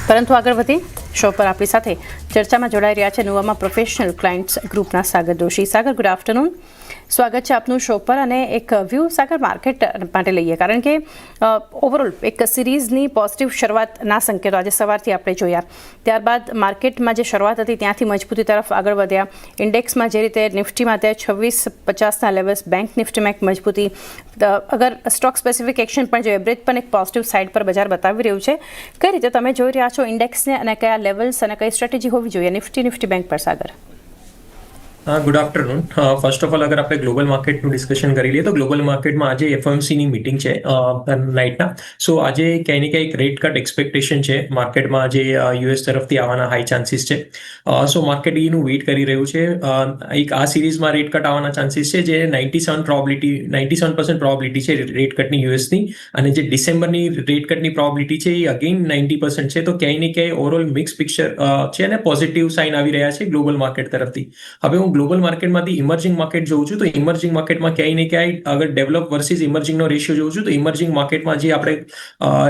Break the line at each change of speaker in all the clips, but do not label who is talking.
પરંતુ આગળ વધી શો પર આપણી સાથે ચર્ચામાં જોડાઈ રહ્યા છે નોવામાં પ્રોફેશનલ ક્લાયન્ટ્સ ગ્રુપના સાગર જોશી. સાગર, ગુડ આફ્ટરનૂન. સ્વાગત છે આપનું શો પર. અને એક વ્યૂ સાગર માર્કેટ માટે લઈએ, કારણ કે ઓવરઓલ એક સિરીઝની પોઝિટિવ શરૂઆતના સંકેતો આજે સવારથી આપણે જોયા. ત્યારબાદ માર્કેટમાં જે શરૂઆત હતી ત્યાંથી મજબૂતી તરફ આગળ વધ્યા. ઇન્ડેક્સમાં જે રીતે નિફ્ટીમાં તે 2650ના લેવલ્સ, બેંક નિફ્ટીમાં એક મજબૂતી, અગર સ્ટોક સ્પેસિફિક એક્શન પણ જોઈએ, એવરેજ પણ એક પોઝિટિવ સાઇડ પર બજાર બતાવી રહ્યું છે. કઈ રીતે તમે જોઈ રહ્યા છો ઇન્ડેક્સને અને કયા લેવલ્સ અને કઈ સ્ટ્રેટેજી હોવી જોઈએ નિફ્ટી બેંક પર, Sagar?
Good afternoon. First of all, અગર આપણે ગ્લોબલ માર્કેટનું ડિસ્કશન કરી લઈએ તો ગ્લોબલ માર્કેટમાં આજે એફઓએમસીની મિટિંગ છે નાઇટના. સો આજે ક્યાંય ને ક્યાંય રેટ કટ એક્સપેક્ટેશન છે માર્કેટમાં. આજે યુએસ તરફથી આવવાના હાઈ ચાન્સીસ છે. સો માર્કેટ એનું વેઇટ કરી રહ્યું છે. એક આ સિરીઝમાં રેટ કટ આવવાના ચાન્સીસ છે, જે 97% પ્રોબિલિટી છે રેટ કટની યુએસની, અને જે ડિસેમ્બરની રેટ કટની પ્રોબિલિટી છે એ અગેન 90% છે. તો ક્યાંય ને ક્યાંય ઓવરઓલ મિક્સ પિક્ચર છે અને પોઝિટિવ સાઇન આવી રહ્યા છે ગ્લોબલ માર્કેટ તરફથી. હવે હું ગ્લોબલ માર્કેટમાંથી ઇમર્જિંગ માર્કેટ જોઉં છું, તો ઇમર્જિંગ માર્કેટમાં ક્યાંય ને ક્યાંય અગર ડેવલપ વર્સિસ ઇમર્જિંગનો રેશિયો જોઉં છું, તો ઇમર્જિંગ માર્કેટમાં જે આપણે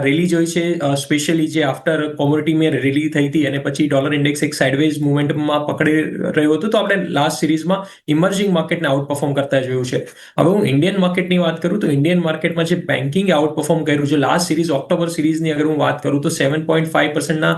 રેલી જોઈ છે, સ્પેશિયલી જે આફ્ટર કોમોડિટી મેં રેલી થઈ હતી અને પછી ડોલર ઇન્ડેક્સ એક સાઇડવેઝ મુવમેન્ટમાં પકડી રહ્યું હતું, તો આપણે લાસ્ટ સિરીઝમાં ઇમર્જિંગ માર્કેટને આઉટ પરફોર્મ કરતા જોયું છે. હવે હું ઇન્ડિયન માર્કેટની વાત કરું તો ઇન્ડિયન માર્કેટમાં જે બેન્કિંગ આઉટ પરફોર્મ કર્યું છે લાસ્ટ સિરીઝ, ઓક્ટોબર સિરીઝની અગર હું વાત કરું તો 7.5%ના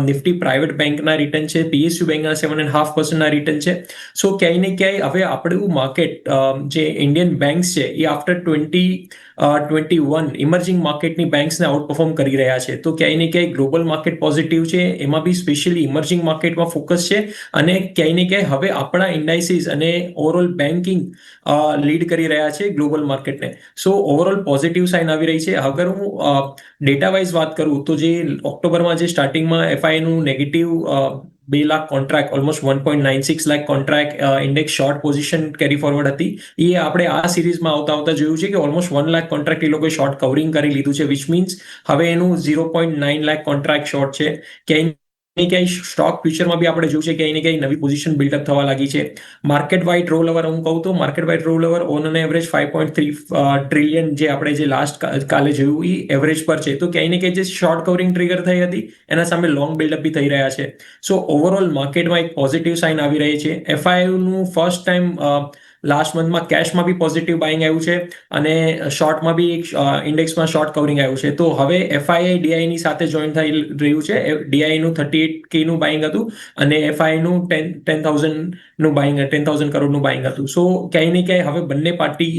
નિફ્ટી પ્રાઇવેટ બેંકના રિટર્ન છે, પીએસયુ બેંકના 7.5%ના રિટર્ન છે. સો ક્યાંય ને ક્યાંય હવે આપણું માર્કેટ જે ઇન્ડિયન બેંક્સ છે એ આફ્ટર 2021 ઇમર્જિંગ માર્કેટની બેંક્સને આઉટ પરફોર્મ કરી રહ્યા છે. તો ક્યાંય ને ક્યાંય ગ્લોબલ માર્કેટ પોઝિટિવ છે, એમાં બી સ્પેશિયલી ઇમર્જિંગ માર્કેટમાં ફોકસ છે. અને ક્યાંય ને ક્યાંય હવે આપણા ઇન્ડાઇસીસ અને ઓવરઓલ બેન્કિંગ લીડ કરી રહ્યા છે ગ્લોબલ માર્કેટને. સો ઓવરઓલ પોઝિટિવ સાઇન આવી રહી છે. અગર હું ડેટા વાઇઝ વાત કરું તો જે ઓક્ટોબરમાં જે સ્ટાર્ટિંગમાં એફઆઈનું negative 2 lakh contract, almost 1.96 lakh contract index short position carry forward હતી, એ આપણે આ સિરીઝમાં આવતા જોયું છે કે ઓલમોસ્ટ 1 લાખ કોન્ટ્રાક્ટ એ લોકોએ શોર્ટ કવરિંગ કરી લીધું છે, વિચ મીન્સ હવે એનું 0.9 લાખ કોન્ટ્રાક્ટ શોર્ટ છે. ક્યાંય સ્ટોક ફ્યુચરમાં બી આપણે જોયું છે ક્યાંય ને ક્યાંય નવી પોઝિશન બિલ્ડઅપ થવા લાગી છે. માર્કેટ વાઇડ રોલ ઓવર હું કહું તો market wide roll over on an average 5.3 trillion જે આપણે જે લાસ્ટ કાલે જોયું એ એવરેજ પર છે. તો ક્યાંય ને ક્યાંય જે શોર્ટ કવરિંગ ટ્રિગર થઈ હતી એના સામે લોંગ બિલ્ડઅપ બી થઈ રહ્યા છે. સો ઓવરઓલ માર્કેટમાં એક પોઝિટિવ સાઇન આવી રહી છે. એફઆઈનું ફર્સ્ટ ટાઈમ લાસ્ટ મંથમાં કેશમાં બી પોઝિટિવ બાઇંગ આવ્યું છે અને શોર્ટમાં બી એક ઇન્ડેક્સમાં શોર્ટ કવરિંગ આવ્યું છે. તો હવે એફઆઈઆઈ ડીઆઈની સાથે જોઈન થઈ રહ્યું છે. ડીઆઈનું 38K નું બાઇંગ હતું અને એફઆઈનું 10,000 કરોડનું બાઇંગ હતું. સો ક્યાંય ને ક્યાંય હવે બંને party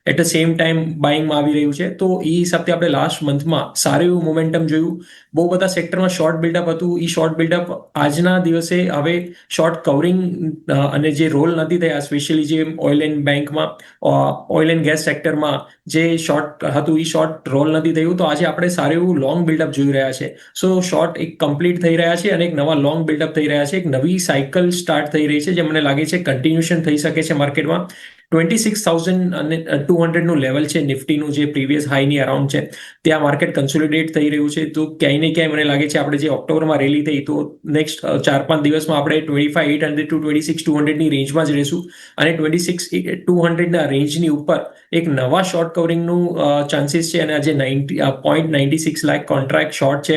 at the same time બાઇંગમાં આવી રહ્યું છે. તો એ હિસાબથી આપણે લાસ્ટ મંથમાં સારું એવું મોમેન્ટમ જોયું. બહુ બધા સેક્ટરમાં શોર્ટ બિલ્ડઅપ હતું. એ શોર્ટ બિલ્ડઅપ આજના દિવસે હવે શોર્ટ કવરિંગ અને જે રોલ નથી થયા, સ્પેશિયલી જે ઓઇલ એન્ડ બેંકમાં, ઓઇલ એન્ડ ગેસ સેક્ટરમાં જે શોર્ટ હતું એ શોર્ટ રોલ નથી થયું. તો આજે આપણે સારું એવું લોંગ બિલ્ડઅપ જોઈ રહ્યા છે. સો શોર્ટ એક કમ્પ્લીટ થઈ રહ્યા છે અને એક નવા લોંગ બિલ્ડઅપ થઈ રહ્યા છે. એક નવી સાયકલ સ્ટાર્ટ થઈ રહી છે જે મને લાગે છે કન્ટિન્યુએશન થઈ શકે છે માર્કેટમાં. 26,200નું લેવલ છે નિફ્ટીનું, જે પ્રીવિયસ હાઈની અરાઉન્ડ છે, ત્યાં માર્કેટ કન્સોલિડેટ થઈ રહ્યું છે. તો ક્યાંય ને ક્યાંય મને લાગે છે આપણે જે ઓક્ટોબરમાં રેલી થઈ તો નેક્સ્ટ 4-5 દિવસમાં આપણે 25,800 ટુ 26,200ની રેન્જમાં જ રહીશું. અને 26,200ના રેન્જની ઉપર એક નવા શોર્ટ કવરિંગનું ચાન્સીસ છે. અને આજે 0.96 લાખ કોન્ટ્રાક્ટ શોર્ટ છે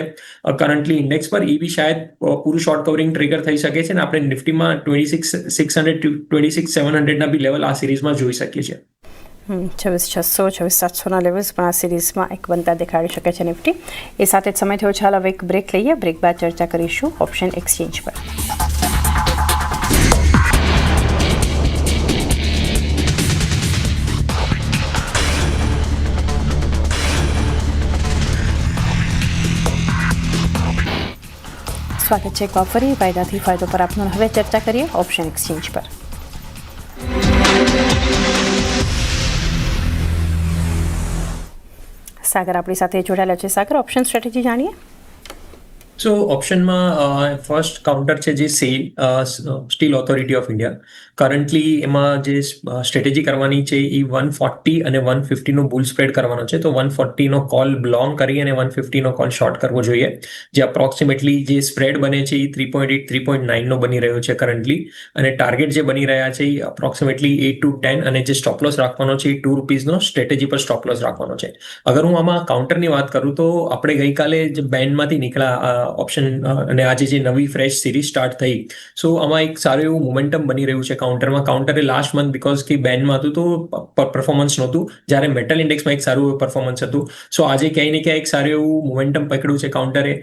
કરન્ટલી ઇન્ડેક્સ પર, એ બી શાયદ પૂરું શોર્ટ કવરિંગ ટ્રિગર થઈ શકે છે. અને આપણે નિફ્ટીમાં 26,600 ટુ 26,700ના બી લેવલ આ સિરીઝમાં જોઈ શકીએ છીએ.
26,600, 26,700ના લેવલ્સ પણ આ સિરીઝમાં એક બનતા દેખાડી શકે છે નિફ્ટી. એ સાથે જ સમય થયો છે, હાલ હવે એક બ્રેક લઈએ. બ્રેક બાદ ચર્ચા કરીશું ઓપ્શન એક્સચેન્જ પર. સ્વાગત છે એક ફરી ફાયદાથી ફાયદો પર આપનું. હવે ચર્ચા કરીએ ઓપ્શન એક્સચેન્જ પર. સાગર આપણી સાથે જોડાયેલા છે. સાગર, ઓપ્શન સ્ટ્રેટેજી જાણીએ.
સો ઓપ્શનમાં ફર્સ્ટ કાઉન્ટર છે જે steel authority of India. Currently એમાં જે સ્ટ્રેટેજી કરવાની છે એ 140 અને 150નો બુલ સ્પ્રેડ કરવાનો છે. તો 140નો કોલ લોંગ કરી અને 150નો કોલ શોર્ટ કરવો જોઈએ. જે અપ્રોક્સિમેટલી જે સ્પ્રેડ બને છે એ 3.8 3.9નો બની રહ્યો છે કરન્ટલી. અને ટાર્ગેટ જે બની રહ્યા છે એ અપ્રોક્સિમેટલી 8 to 10 અને જે સ્ટોપ લોસ રાખવાનો છે એ ₹2 સ્ટ્રેટેજી પર સ્ટોપ લોસ રાખવાનો છે. અગર હું આમાં કાઉન્ટરની વાત કરું તો આપણે ગઈકાલે જે બેન્ડમાંથી નીકળ્યા ઓપ્શન અને આજે જે નવી ફ્રેશ સિરીઝ સ્ટાર્ટ થઈ, સો આમાં એક સારું એવું મોમેન્ટમ બની રહ્યું છે કાઉન્ટરમાં. કાઉન્ટરે લાસ્ટ મંથ બીકોઝ કે બેન્ડમાં હતું તો પરફોર્મન્સ નહોતું, જ્યારે મેટલ ઇન્ડેક્સમાં એક સારું એવું પરફોર્મન્સ હતું. સો આજે ક્યાંય ને ક્યાંય એક સારું એવું મોમેન્ટમ પકડ્યું છે કાઉન્ટરે.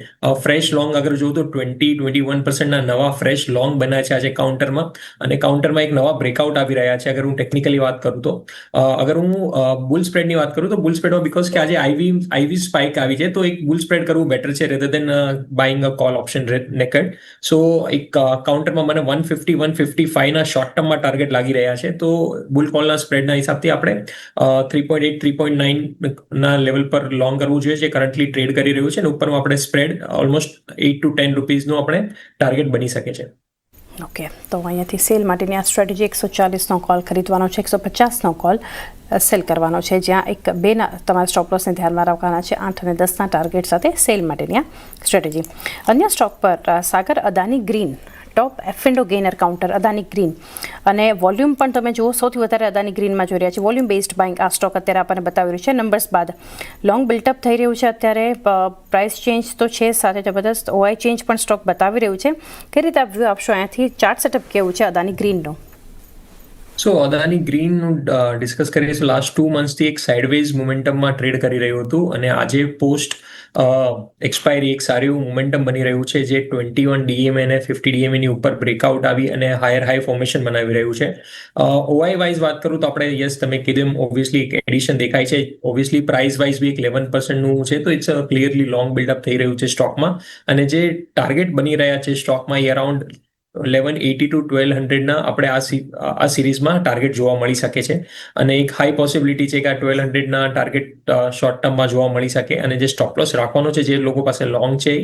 ફ્રેશ લોંગ અગર જોઉં તો 21% નવા ફ્રેશ લોંગ બન્યા છે આજે કાઉન્ટરમાં. અને કાઉન્ટરમાં એક નવા બ્રેકઆઉટ આવી રહ્યા છે. અગર હું ટેકનિકલી વાત કરું તો અગર હું બુલ સ્પ્રેડની વાત કરું તો બુલ સ્પ્રેડમાં બીકોઝ કે આજે આઈવી સ્પાઇક આવી છે, તો એક બુલ સ્પ્રેડ કરવું બેટર છે રેધર દેન બાઇંગ અ કોલ ઓપ્શન નેકેડ. સો એક કાઉન્ટરમાં મને 150-155ના શોર્ટ ટર્મમાં ટાર્ગેટ લાગી રહ્યા છે. તો બુલ કોલના સ્પ્રેડના હિસાબથી આપણે 3.8 3.9ના લેવલ પર લોંગ કરવું જોઈએ, જે કરન્ટલી ટ્રેડ કરી રહ્યું છે. અને ઉપરમાં આપણે સ્પ્રેડ ઓલમોસ્ટ 8 to 10 રૂપીઝનું આપણે ટાર્ગેટ બની શકે છે.
ઓકે, તો અહીંયાથી સેલ માટેની આ સ્ટ્રેટેજી 140નો કોલ ખરીદવાનો છે, 150નો કોલ સેલ કરવાનો છે, જ્યાં એક બેના તમારા સ્ટોપ લોસને ધ્યાનમાં રાખવાના છે. 8 અને 10ના ટાર્ગેટ સાથે સેલ માટેની આ સ્ટ્રેટેજી. અન્ય સ્ટોક પર સાગર, અદાની ગ્રીન ટોપ એફ&ઓ ગેનર કાઉન્ટર અદાની ગ્રીન, અને વોલ્યુમ પણ તમે જુઓ સૌથી વધારે અદાની ગ્રીનમાં જોઈ રહ્યા છે. વોલ્યુમ બેઝડ બાઇંગ આ સ્ટોક અત્યારે આપણને બતાવી રહ્યું છે. નંબર્સ બાદ લોંગ બિલ્ટઅપ થઈ રહ્યું છે અત્યારે. પ્રાઇસ ચેન્જ તો છે, સાથે જબરદસ્ત ઓઆઈ ચેન્જ પણ સ્ટોક બતાવી રહ્યું છે. કઈ રીતે આપ વ્યૂ આપશો અહીંયાથી? ચાર્ટ સેટઅપ કેવું છે અદાની ગ્રીનનું?
સો અદાની ગ્રીનનું ડિસ્કસ કરીએ તો લાસ્ટ 2 મંથ્સથી એક સાઇડવેઝ મોમેન્ટમમાં ટ્રેડ કરી રહ્યું હતું. અને આજે પોસ્ટ એક્સપાયરી એક સારું એવું મોમેન્ટમ બની રહ્યું છે, જે 21 DMA અને 50 DMAની ઉપર બ્રેકઆઉટ આવી અને હાઈ ફોર્મેશન બનાવી રહ્યું છે. ઓઆઈ વાઇઝ વાત કરું તો આપણે યસ તમે કીધું એમ ઓબ્વિયસલી એક એડિશન દેખાય છે. ઓબ્વિયસલી પ્રાઇસ વાઇઝ બી એક 11%નું છે, તો ઇટ્સ ક્લિયરલી લોંગ બિલ્ડઅપ થઈ રહ્યું છે સ્ટોકમાં. અને જે ટાર્ગેટ બની રહ્યા છે સ્ટોકમાં એ અરાઉન્ડ 1180 to 1200ના આપણે આ સિરીઝમાં ટાર્ગેટ જોવા મળી શકે છે. અને એક હાઈ પોસિબિલિટી છે કે આ 1200ના ટાર્ગેટ શોર્ટ ટર્મમાં જોવા મળી શકે. અને જે સ્ટોપ લોસ રાખવાનો છે, જે લોકો પાસે લોંગ છે,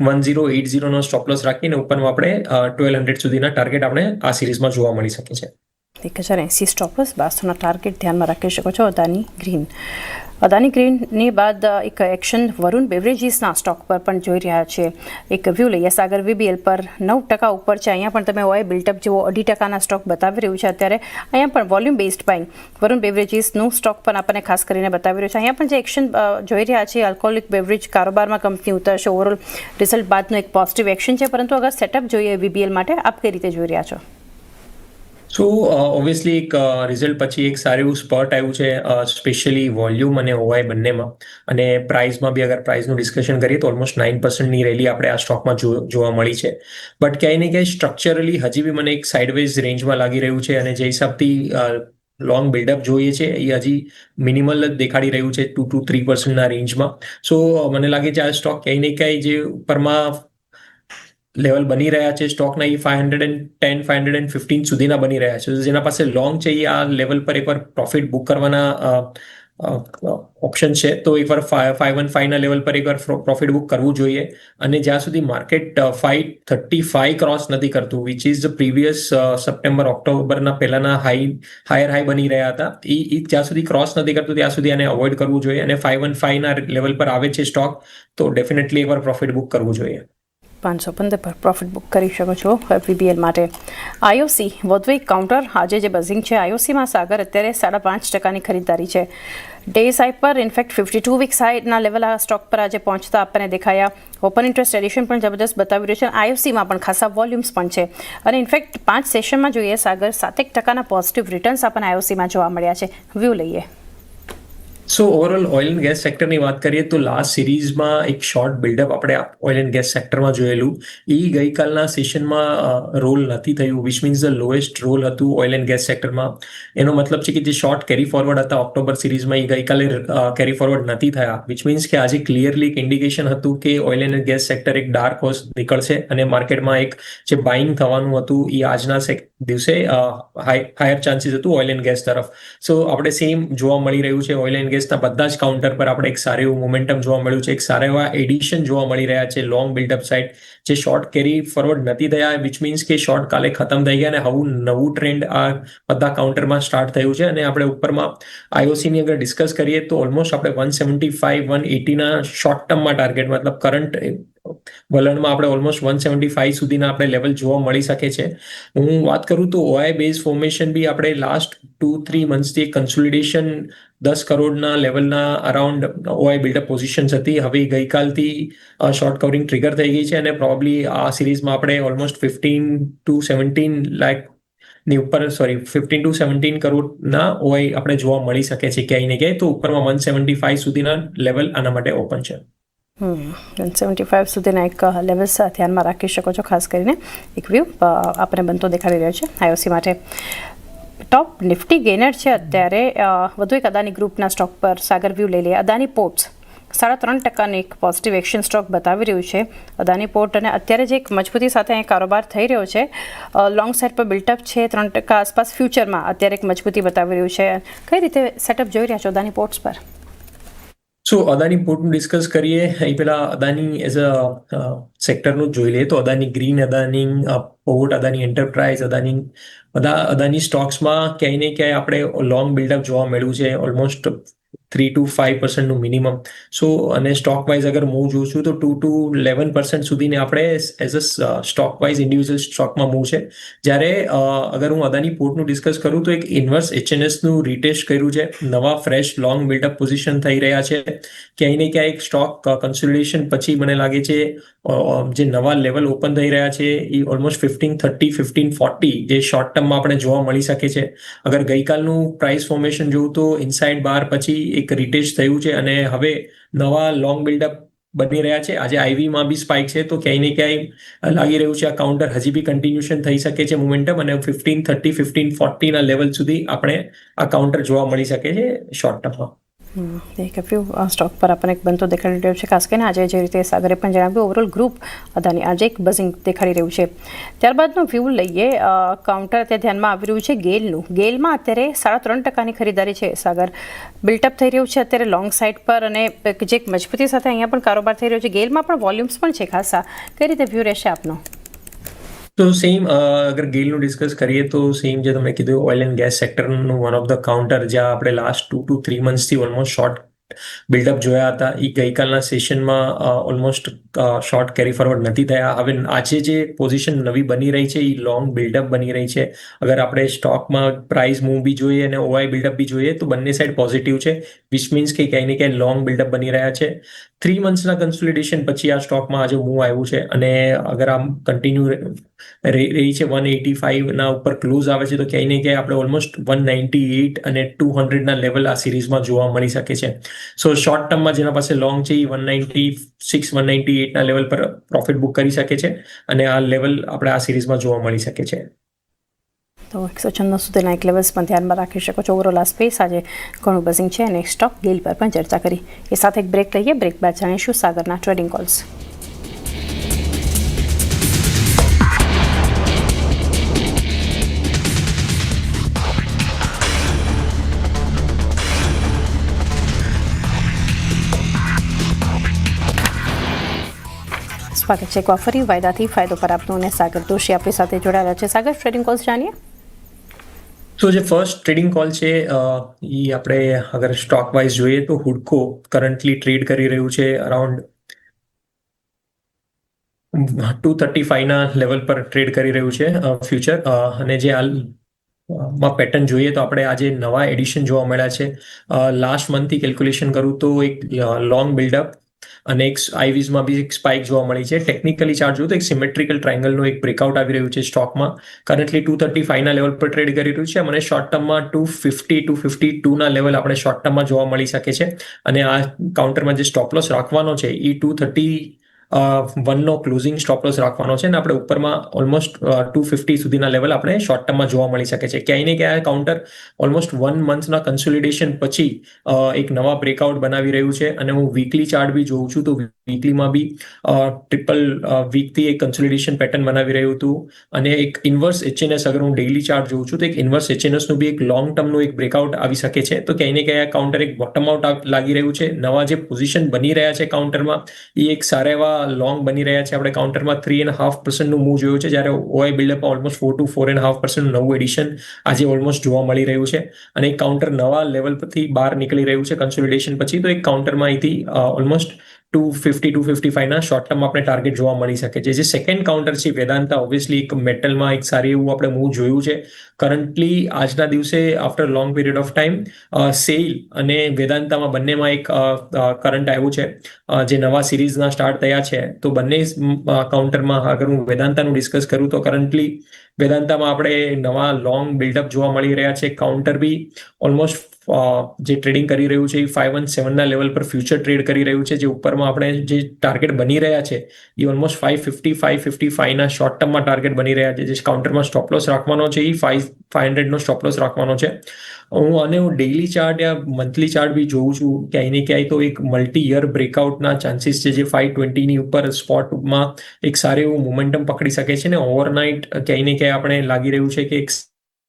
1080નો સ્ટોપ લોસ રાખીને ઉપરમાં આપણે 1200 સુધીના ટાર્ગેટ આપણે આ સિરીઝમાં જોવા મળી શકે છે.
1080 સ્ટોપ લોસ, 1200ના ટાર્ગેટ ધ્યાનમાં રાખી શકો છો અદાની ગ્રીન. અદાની ગ્રીનની બાદ એક એક્શન વરુણ બેવરેજીસના સ્ટોક પર પણ જોઈ રહ્યા છે. એક વ્યૂ લઈએ. સાગર VBL પર 9% ઉપર છે. અહીંયા પણ તમે ઓઆઈ બિલ્ટઅપ જેવો 2.5%ના સ્ટોક બતાવી રહ્યું છે અત્યારે. અહીંયા પણ વોલ્યુમ બેઝડ બાઇંગ વરુણ બેવરેજીસનું સ્ટોક પણ આપણને ખાસ કરીને બતાવી રહ્યું છે. અહીંયા પણ જે એક્શન જોઈ રહ્યા છે, આલ્કોહોલિક બેવરેજ કારોબારમાં કંપની ઉતરશે. ઓવરઓલ રિઝલ્ટ બાદનું એક પોઝિટિવ એક્શન છે. પરંતુ અગર સેટઅપ જોઈએ VBL માટે, આપ કઈ રીતે જોઈ રહ્યા છો?
સો ઓબ્વિયસલી એક રિઝલ્ટ પછી એક સારું એવું સ્પર્ટ આવ્યું છે, સ્પેશિયલી વોલ્યુમ અને ઓઆઈ બંનેમાં. અને પ્રાઇસમાં બી અગર પ્રાઇસનું ડિસ્કશન કરીએ તો ઓલમોસ્ટ 9%ની રેલી આપણે આ સ્ટોકમાં જોવા મળી છે. બટ ક્યાંય ને ક્યાંય સ્ટ્રક્ચરલી હજી બી મને એક સાઇડવેઝ રેન્જમાં લાગી રહ્યું છે. અને જે હિસાબથી લોંગ બિલ્ડઅપ જોઈએ છે એ હજી મિનિમલ જ દેખાડી રહ્યું છે, 2 to 3%ના રેન્જમાં. સો મને લાગે છે આ સ્ટોક ક્યાંય ને ક્યાંય જે ઉપરમાં લેવલ બની રહ્યા છે સ્ટોકના, એ 510 515 સુધીના બની રહ્યા છે. જેના પાસે લોંગ છે એ આ લેવલ પર એકવાર પ્રોફિટ બુક કરવાના ઓપ્શન છે. તો એકવાર 515ના લેવલ પર એકવાર પ્રોફિટ બુક કરવું જોઈએ. અને જ્યાં સુધી માર્કેટ 535 ક્રોસ નથી કરતું, which is the previous September ઓક્ટોબરના પહેલાના હાયર હાઈ બની રહ્યા હતા, એ જ્યાં સુધી ક્રોસ નથી કરતું ત્યાં સુધી આને અવોઇડ કરવું જોઈએ. અને 515ના લેવલ પર આવે છે સ્ટોક તો ડેફિનેટલી એકવાર પ્રોફિટ બુક કરવું જોઈએ.
515 પર પ્રોફિટ બુક કરી શકો છો VBL માટે. IOC વધુ એક કાઉન્ટર. આજે જે બઝિંગ છે IOCમાં સાગર અત્યારે 5.5%ની ખરીદદારી છે. ડેઝ હાઈ પર ઇનફેક્ટ 52 વીક્સ હાઈના લેવલ આ સ્ટોક પર આજે પહોંચતા આપણને દેખાયા. ઓપન ઇન્ટરેસ્ટ એડિશન પણ જબરદસ્ત બતાવી રહ્યું છે. IOCમાં પણ ખાસા વોલ્યુમ્સ પણ છે. અને ઇનફેક્ટ 5 સેશનમાં જોઈએ સાગર 7% પોઝિટિવ રિટર્ન્સ આપણને IOCમાં જોવા મળ્યા છે. વ્યૂ લઈએ.
So overall oil and gas સેક્ટરની વાત કરીએ તો લાસ્ટ સિરીઝમાં એક શોર્ટ બિલ્ડઅપ આપણે ઓઇલ એન્ડ ગેસ સેક્ટરમાં જોયેલું. એ ગઈકાલના સેશનમાં રોલ નથી થયું, which means the lowest roll હતું ઓઇલ એન્ડ ગેસ સેક્ટરમાં. એનો મતલબ છે કે જે શોર્ટ કેરી ફોરવર્ડ હતા ઓક્ટોબર સિરીઝમાં, એ ગઈકાલે કેરી ફોરવર્ડ નથી થયા. વિચ મીન્સ કે આજે ક્લિયરલી એક ઇન્ડિકેશન હતું કે ઓઇલ એન્ડ ગેસ સેક્ટર એક ડાર્ક હોર્સ નીકળશે અને માર્કેટમાં એક જે બાઇંગ થવાનું હતું એ આજના દિવસે હાયર ચાન્સીસ હતું ઓઇલ એન્ડ ગેસ તરફ. સો આપણે સેમ જોવા મળી રહ્યું છે. ઓઇલ એન્ડ ગેસના બધા જ કાઉન્ટર પર આપણે એક સારું એવું મોમેન્ટમ જોવા મળ્યું છે. એક સારા એવા એડિશન જોવા મળી રહ્યા છે લોંગ બિલ્ડઅપ સાઇડ, જે શોર્ટ કેરી ફોરવર્ડ નથી થયા, વિચ મીન્સ કે શોર્ટ કાલે ખતમ થઈ ગયા અને હવે નવું ટ્રેન્ડ આ બધા કાઉન્ટરમાં સ્ટાર્ટ થયું છે. અને આપણે ઉપરમાં આઈઓસીની અગર ડિસ્કસ કરીએ તો ઓલમોસ્ટ આપણે 175 180ના શોર્ટ ટર્મમાં ટાર્ગેટ, મતલબ કરંટ વલણમાં આપણે ઓલમોસ્ટ 175 સુધીના આપણે લેવલ જોવા મળી શકે છે. હું વાત કરું તો ઓઆઈ બેઝ ફોર્મેશન બી આપણે લાસ્ટ 2-3 મંથ્સથી કન્સોલિડેશન 10 કરોડના લેવલના અરાઉન્ડ ઓઆઈ બિલ્ડઅપ પોઝિશન્સ હતી. હવે ગઈકાલથી શોર્ટ કવરિંગ ટ્રિગર થઈ ગઈ છે અને પ્રોબેબલી આ સિરીઝમાં આપણે ઓલમોસ્ટ 15 to 17 લાખ ની ઉપર 15 to 17 કરોડના ઓઆઈ આપણે જોવા મળી શકે છે ક્યાંય ને ક્યાંય. તો ઉપરમાં 175 સુધીના લેવલ આના માટે ઓપન છે.
175 સુધીના એક લેવલ્સ ધ્યાનમાં રાખી શકો છો. ખાસ કરીને એક વ્યૂ આપણે બનતો દેખાડી રહ્યો છે આઈઓસી માટે. ટોપ નિફ્ટી ગેનર છે અત્યારે. વધુ એક અદાની ગ્રુપના સ્ટોક પર સાગર વ્યૂ લઈ લઈએ. અદાની પોર્ટ્સ 3.5% એક પોઝિટિવ એક્શન સ્ટોક બતાવી રહ્યું છે. અદાની પોર્ટ અને અત્યારે જે એક મજબૂતી સાથે અહીં કારોબાર થઈ રહ્યો છે, લોંગ સાઇડ પર બિલ્ટઅપ છે 3% આસપાસ. ફ્યુચરમાં અત્યારે એક મજબૂતી બતાવી રહ્યું છે. કઈ રીતે સેટઅપ જોઈ રહ્યા છો અદાની પોર્ટ્સ પર?
સો અદાની પોર્ટનું ડિસ્કસ કરીએ એ પહેલા અદાની એઝ અ સેક્ટરનું જોઈ લઈએ તો Adani green, Adani port, Adani enterprise, બધા અદાની સ્ટોક્સમાં ક્યાંય ને ક્યાંય આપણે લોંગ બિલ્ડઅપ જોવા મળ્યું છે, ઓલમોસ્ટ 3 to 5% મિનિમમ. સો અને સ્ટોક વાઇઝ અગર મૂવ જોઈશું તો 2 to 11% સુધીને આપણે as a stock wise individual સ્ટોકમાં મૂવ છે. જ્યારે અગર હું અદાની પોર્ટનું ડિસ્કસ કરું તો એક ઇન્વર્સ એચએનએસનું રીટેસ્ટ કર્યું છે. નવા ફ્રેશ લોંગ બિલ્ડઅપ પોઝિશન થઈ રહ્યા છે. ક્યાંય ને ક્યાંય એક સ્ટોક કન્સોલિડેશન પછી મને લાગે છે જે નવા લેવલ ઓપન થઈ રહ્યા છે એ ઓલમોસ્ટ 1530 1540 જે શોર્ટ ટર્મમાં આપણે જોવા મળી શકે છે. અગર ગઈકાલનું પ્રાઇસ ફોર્મેશન જોવું તો ઇનસાઇડ બાર પછી એક રિટેસ્ટ થયું છે અને હવે નવા લોંગ બિલ્ડઅપ બની રહ્યા છે. આજે આઈવીમાં બી સ્પાઇક છે તો ક્યાંય ને ક્યાંય લાગી રહ્યું છે આ કાઉન્ટર હજી બી કન્ટિન્યુએશન થઈ શકે છે મોમેન્ટમ, અને 1530 1540ના લેવલ સુધી આપણે આ કાઉન્ટર જોવા મળી શકે છે શોર્ટ ટર્મમાં.
એક વ્યૂ સ્ટોક પર આપણને એક બનતો દેખાડી રહ્યો છે. ખાસ કરીને આજે જે રીતે સાગરે પણ જણાવ્યું, ઓવરઓલ ગ્રુપ અદાની આજે એક બઝિંગ દેખાડી રહ્યું છે. ત્યારબાદનો વ્યૂ લઈએ. કાઉન્ટર અત્યારે ધ્યાનમાં આવી રહ્યું છે ગેલનું. ગેલમાં અત્યારે 3.5%ની ખરીદારી છે. સાગર બિલ્ટઅપ થઈ રહ્યું છે અત્યારે લોંગ સાઇડ પર અને જે એક મજબૂતી સાથે અહીંયા પણ કારોબાર થઈ રહ્યો છે. ગેલમાં પણ વોલ્યુમ્સ પણ છે ખાસા. કઈ રીતે વ્યૂ રહેશે આપનો?
તો સેમ અગર ગેલનું ડિસ્કસ કરીએ તો સેમ જે તમે કીધું ઓઇલ એન્ડ ગેસ સેક્ટરનું વન ઓફ ધ કાઉન્ટર જ્યાં આપણે લાસ્ટ 2 to 3 મંથ્સથી ઓલમોસ્ટ શોર્ટ બિલ્ડઅપ જોયા હતા. એ ગઈકાલના સેશનમાં ઓલમોસ્ટ શોર્ટ કેરી ફોરવર્ડ નથી થયા. હવે આજે જે પોઝિશન નવી બની રહી છે એ લોંગ બિલ્ડઅપ બની રહી છે. અગર આપણે સ્ટોકમાં પ્રાઇસ મૂવ બી જોઈએ અને ઓઆઈ બિલ્ડઅપ બી જોઈએ તો બંને સાઈડ પોઝિટિવ છે, વિચ મીન્સ કે ક્યાંય ને ક્યાંય લોંગ બિલ્ડઅપ બની રહ્યા છે. 3 મંથ્સના કન્સોલિડેશન પછી આ સ્ટોકમાં આજે મૂવ આવ્યું છે અને અગર આમ કન્ટિન્યુ રહી છે 185ના ઉપર ક્લોઝ આવે છે તો ક્યાંય ને ક્યાંય આપણે ઓલમોસ્ટ 198 અને 200ના લેવલ આ સિરીઝમાં જોવા મળી શકે છે. સો શોર્ટ ટર્મમાં જેના પાસે લોંગ છે એ 196 198ના લેવલ પર પ્રોફિટ બુક કરી શકે છે અને આ લેવલ આપણે આ સિરીઝમાં જોવા મળી શકે છે.
તો 196 સુધીના એક લેવલ્સ પણ ધ્યાનમાં રાખી શકો છો. ઓવરઓલ આ સ્પેસ આજે ઘણું બઝિંગ છે અને સ્ટોક ગેલ પર પણ ચર્ચા કરી. એ સાથે એક બ્રેક લઈએ. બ્રેક બાદ જાણીશું સાગરના ટ્રેડિંગ કોલ્સ. સ્વાગત છે એકવાર ફરી વાયદાથી ફાયદો પર આપનું અને સાગર દોશી આપણી સાથે જોડાયેલા છે. સાગર, ટ્રેડિંગ કોલ્સ જાણીએ.
તો જે ફર્સ્ટ ટ્રેડિંગ કોલ છે એ આપણે અગર સ્ટોક વાઇઝ જોઈએ તો હુડકો કરન્ટલી ટ્રેડ કરી રહ્યું છે અરાઉન્ડ 235ના લેવલ પર ટ્રેડ કરી રહ્યું છે ફ્યુચર. અને જે માં પેટર્ન જોઈએ તો આપણે આજે નવા એડિશન જોવા મળ્યા છે. લાસ્ટ મંથથી કેલ્ક્યુલેશન કરું તો એક લોંગ બિલ્ડઅપ અને એક આઈવીઝમાં બી એક સ્પાઇક જોવા મળી છે. ટેકનિકલી ચાર્ટ જોયું તો એક સિમેટ્રિકલ ટ્રાયંગલનું એક બ્રેકઆઉટ આવી રહ્યું છે સ્ટોકમાં. કરન્ટલી 235ના લેવલ પર ટ્રેડ કરી રહ્યું છે અને શોર્ટ ટર્મમાં 250 252ના લેવલ આપણે શોર્ટ ટર્મમાં જોવા મળી શકે છે. અને આ કાઉન્ટરમાં જે સ્ટોપ લોસ રાખવાનો છે એ 231નો ક્લોઝિંગ સ્ટોપ લોસ રાખવાનો છે અને આપણે ઉપરમાં ઓલમોસ્ટ 250 સુધીના લેવલ આપણે શોર્ટ ટર્મમાં જોવા મળી શકે છે. ક્યાંય ને ક્યાંય કાઉન્ટર ઓલમોસ્ટ 1 મંથના કન્સોલિડેશન પછી એક નવા બ્રેકઆઉટ બનાવી રહ્યું છે. અને હું વીકલી ચાર્ટ બી જોઉં છું તો વીકલીમાં બી ટ્રિપલ વીકથી એક કન્સોલિડેશન પેટર્ન બનાવી રહ્યું હતું અને એક ઇન્વર્સ એચએનએસ અગર હું ડેઇલી ચાર્ટ જોઉં છું તો એક ઇન્વર્સ એચએનએસનું બી એક લોંગ ટર્મનું એક બ્રેકઆઉટ આવી શકે છે. તો ક્યાંય ને ક્યાંય આ કાઉન્ટર એક બોટમ આઉટ લાગી રહ્યું છે. નવા જે પોઝિશન બની રહ્યા છે કાઉન્ટરમાં એ એક સારા એવા લોંગ બની રહ્યા છે. આપણે કાઉન્ટરમાં 3.5%નું મૂવ જોયું છે, જ્યારે ઓઆઈ બિલ્ડઅપમાં ઓલમોસ્ટ 4 to 4.5% નવું એડિશન આજે ઓલમોસ્ટ જોવા મળી રહ્યું છે અને એક કાઉન્ટર નવા લેવલ પરથી બહાર નીકળી રહ્યું છે કન્સોલિડેશન પછી. તો એક કાઉન્ટરમાં અહીંથી ઓલમોસ્ટ 250 255 ના શોર્ટ ટર્મ આપણે ટાર્ગેટ જોવા મળી શકે છે. જે સેકન્ડ કાઉન્ટર છે વેદાંતા, ઓબ્વિયસલી એક મેટલમાં એક સારી એવું આપણે મૂવ જોયું છે. કરન્ટલી આજના દિવસે after long period of time cell અને વેદાંતામાં બંનેમાં એક કરંટ આવ્યું છે જે નવા સિરીઝના સ્ટાર્ટ થયા છે. તો બંને કાઉન્ટરમાં અગર હું વેદાંતાનું ડિસ્કસ કરું તો કરન્ટલી વેદાંતામાં આપણે નવા લોંગ બિલ્ડઅપ જોવા મળી રહ્યા છે. કાઉન્ટર બી ઓલમોસ્ટ જે ટ્રેડિંગ કરી રહ્યું છે એ 517 ના લેવલ પર ફ્યુચર ટ્રેડ કરી રહ્યું છે. જે ઉપરમાં આપણે જે ટાર્ગેટ બની રહ્યા છે એ ઓલમોસ્ટ 550 555 ના શોર્ટ ટર્મમાં ટાર્ગેટ બની રહ્યા છે. જે કાઉન્ટરમાં સ્ટોપ લોસ રાખવાનો છે એ 500 નો સ્ટોપ લોસ રાખવાનો છે. હું ડેઇલી ચાર્ટ યા મંથલી ચાર્ટ બી જોઉં છું ક્યાંય ને ક્યાંય તો એક મલ્ટી યર બ્રેકઆઉટના ચાન્સીસ છે. જે 520ની ઉપર સ્પોટમાં એક સારું એવું મોમેન્ટમ પકડી શકે છે ને ઓવરનાઇટ ક્યાંય ને ક્યાંય આપણે લાગી રહ્યું છે કે એક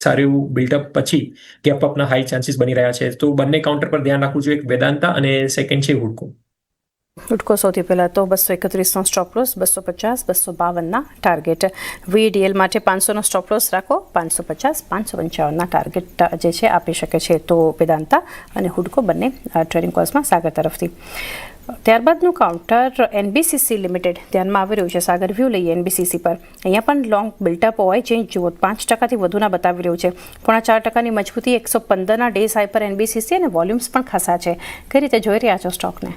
સારું એવું બિલ્ડઅપ પછી ગેપ અપના હાઈ ચાન્સીસ બની રહ્યા છે. તો બંને કાઉન્ટર પર ધ્યાન રાખવું જોઈએ, એક વેદાંતા અને સેકન્ડ છે હુડકો.
હુડકો સૌથી પહેલાં તો 231નો સ્ટોપ લોસ, 250 252ના ટાર્ગેટ. વીડીએલ માટે 500નો સ્ટોપ લોસ રાખો, 550 555ના ટાર્ગેટ જે છે આપી શકે છે. તો વેદાંતા અને હુડકો બંને ટ્રેડિંગ કોલ્સમાં સાગર તરફથી. ત્યારબાદનું કાઉન્ટર એનબીસીસી લિમિટેડ ધ્યાનમાં આવી રહ્યું છે. સાગર વ્યૂ લઈએ એનબીસીસી પર. અહીંયા પણ લોંગ બિલ્ટઅપ હોય ચેન્જ જુઓ 5%થી વધુના બતાવી રહ્યું છે. 4.5%ની મજબૂતી, 115ના ડેઝ હાઈ પર એનબીસીસી અને વોલ્યુમ્સ પણ ખાસા છે. કઈ રીતે જોઈ રહ્યા છો સ્ટોકને?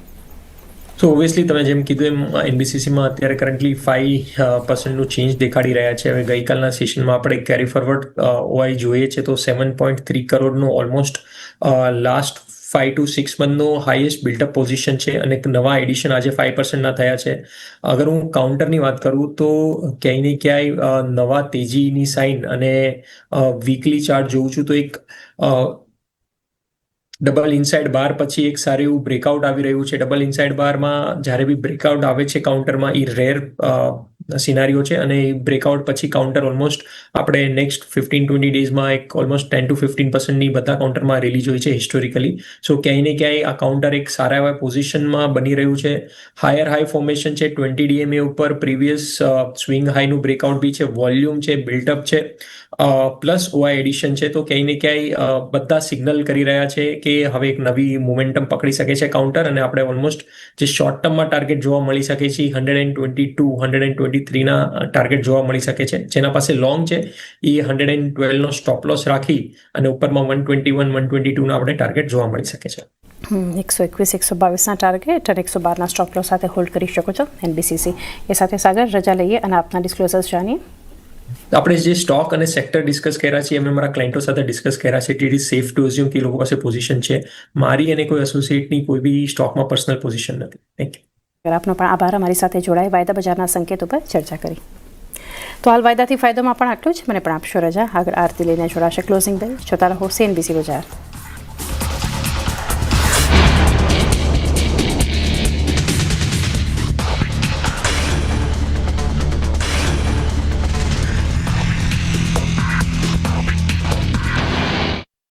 તો ઓબ્વિયસલી તમે જેમ કીધું એમ એનબીસીસીમાં અત્યારે કરન્ટલી 5%નું ચેન્જ દેખાડી રહ્યા છે. હવે ગઈકાલના સેશનમાં આપણે કેરી ફોરવર્ડ ઓઆઈ જોઈએ છે તો 7.3 કરોડનું ઓલમોસ્ટ લાસ્ટ 5 to 6 મંથનું હાઈએસ્ટ બિલ્ટઅપ પોઝિશન છે અને નવા એડિશન આજે 5%ના થયા છે. અગર હું કાઉન્ટરની વાત કરું તો ક્યાંય ને ક્યાંય નવા તેજીની સાઇન અને વીકલી ચાર્ટ જોઉં છું તો એક ડબલ ઇનસાઇડ બાર પછી એક સારું એવું બ્રેકઆઉટ આવી રહ્યું છે. ડબલ ઇનસાઇડ બારમાં જ્યારે બી બ્રેકઆઉટ આવે છે કાઉન્ટરમાં એ રેર સિનારીઓ છે અને એ બ્રેકઆઉટ પછી કાઉન્ટર ઓલમોસ્ટ આપણે નેક્સ્ટ 15-20 ડેઝમાં એક ઓલમોસ્ટ 10 to 15%ની બધા કાઉન્ટરમાં રેલી જોઈ છે હિસ્ટોરિકલી. સો ક્યાંય ને ક્યાંય આ કાઉન્ટર એક સારા એવા પોઝિશનમાં બની રહ્યું છે. હાયર હાઈ ફોર્મેશન છે 20 DMA ઉપર, પ્રીવિયસ સ્વિંગ હાઈનું બ્રેકઆઉટ બી છે, વોલ્યુમ છે, બિલ્ટઅપ છે, પ્લસ ઓઆઈ એડિશન છે. તો ક્યાંય ને ક્યાંય બધા સિગ્નલ કરી રહ્યા છે કે હવે એક નવી મોમેન્ટમ પકડી શકે છે કાઉન્ટર અને આપણે ઓલમોસ્ટ જે શોર્ટ ટર્મમાં ટાર્ગેટ જોવા મળી શકે છે 122 123ના ટાર્ગેટ જોવા મળી શકે છે. જેના પાસે લોંગ છે એ 112નો સ્ટોપ લોસ રાખી અને ઉપરમાં 121 122ના આપણે ટાર્ગેટ જોવા મળી શકે છે.
121 122ના ટાર્ગેટ અને 112ના સ્ટોપ લોસ સાથે હોલ્ડ કરી શકો છો એનબીસીસી. એ સાથે સાગર રજા લઈએ અને આપના ડિસ્ક્લોઝર્સ જાણીએ.
આપણે જે સ્ટોક અને સેક્ટર ડિસ્કસ કર્યા છે એમ મારા ક્લાયન્ટો સાથે ડિસ્કસ કર્યા છે. It is safe to assume કે લોકો પાસે પોઝિશન છે. મારી અને કોઈ એસોસિએટની કોઈ બી સ્ટોકમાં પર્સનલ પોઝિશન નથી. Thank you.
આપનો પણ આભાર અમારી સાથે જોડાઈ વાયદા બજારના સંકેતો પર ચર્ચા કરી. તો હાલ વાયદાથી ફાયદોમાં પણ આટલું જ. મને પણ આપશો રજા. આગળ આરતી લઈને જોડાશે ક્લોઝિંગ બેલ. જોતા રહો CNBC બજાર.